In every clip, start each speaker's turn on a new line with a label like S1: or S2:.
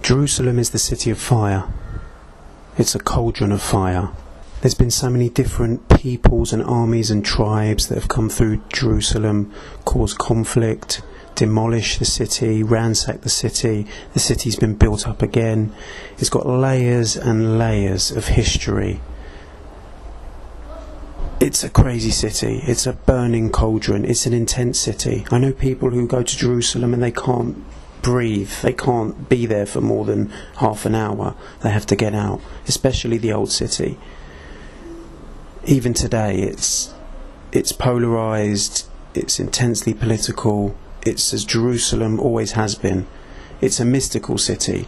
S1: Jerusalem is the city of fire. It's a cauldron of fire. There's been so many different peoples and armies and tribes that have come through Jerusalem, caused conflict, demolished the city, ransacked the city. The city's been built up again. It's got layers and layers of history. It's a crazy city. It's a burning cauldron. It's an intense city. I know people who go to Jerusalem and they can't breathe. They can't be there for more than half an hour. They have to get out, especially the old city. Even today, it's polarized. It's intensely political. It's as Jerusalem always has been. It's a mystical city.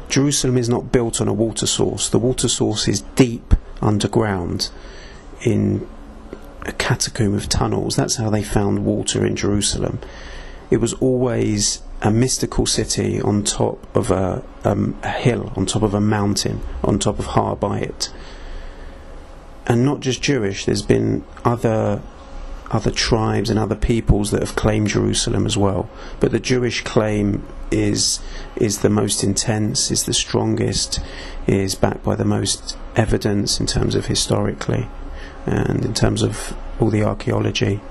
S1: Jerusalem is not built on a water source. The water source is deep underground in a catacomb of tunnels. That's how they found water in Jerusalem. It was always a mystical city on top of a hill, on top of a mountain, on top of Har Bayit. And not just Jewish, there's been other tribes and other peoples that have claimed Jerusalem as well. But the Jewish claim is the most intense, is the strongest, is backed by the most evidence in terms of historically and in terms of all the archaeology.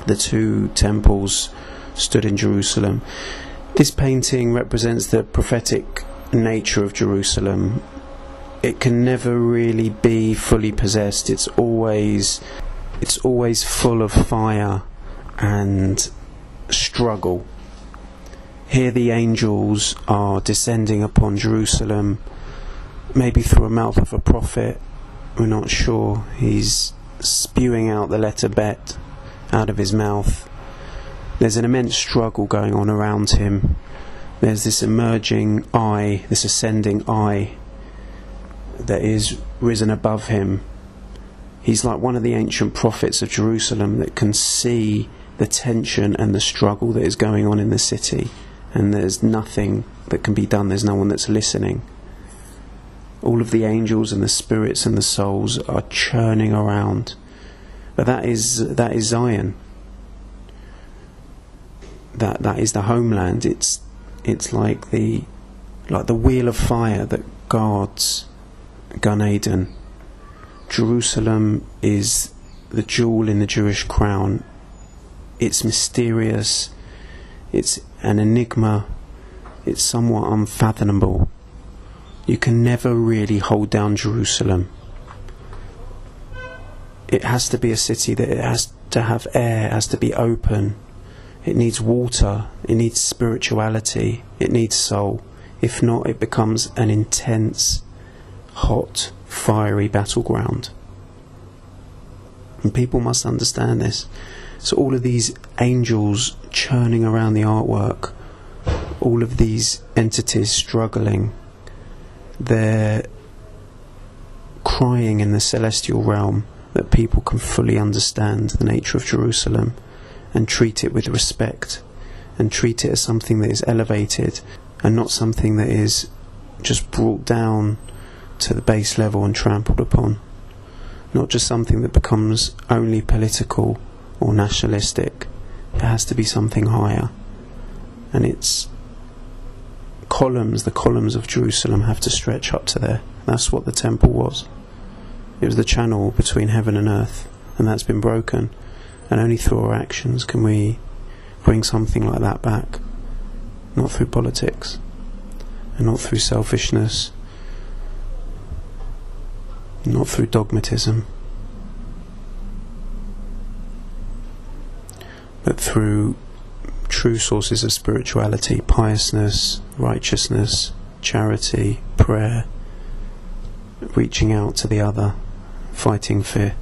S1: The two temples stood in Jerusalem. This painting represents the prophetic nature of Jerusalem. It can never really be fully possessed. It's always full of fire and struggle. Here the angels are descending upon Jerusalem, maybe through a mouth of a prophet. We're not sure. He's spewing out the letter Bet out of his mouth. There's an immense struggle going on around him. There's this emerging eye, this ascending eye that is risen above him. He's like one of the ancient prophets of Jerusalem that can see the tension and the struggle that is going on in the city, and there's nothing that can be done. There's no one that's listening. All of the angels and the spirits and the souls are churning around. But that is Zion. That is the homeland. It's like the wheel of fire that guards Gan Eden. Jerusalem is the jewel in the Jewish crown. It's mysterious. It's an enigma. It's somewhat unfathomable. You can never really hold down Jerusalem. It has to be a city that it has to have air, it has to be open. It needs water, it needs spirituality, it needs soul. If not, it becomes an intense, hot, fiery battleground. And people must understand this. So all of these angels churning around the artwork, all of these entities struggling, they're crying in the celestial realm that people can fully understand the nature of Jerusalem and treat it with respect and treat it as something that is elevated and not something that is just brought down to the base level and trampled upon. Not just something that becomes only political or nationalistic. It has to be something higher. And its columns, the columns of Jerusalem, have to stretch up to there. That's what the temple was. It was the channel between heaven and earth, and that's been broken. And only through our actions can we bring something like that back. Not through politics, and not through selfishness, not through dogmatism, but through true sources of spirituality, piousness, righteousness, charity, prayer, reaching out to the other, fighting fear.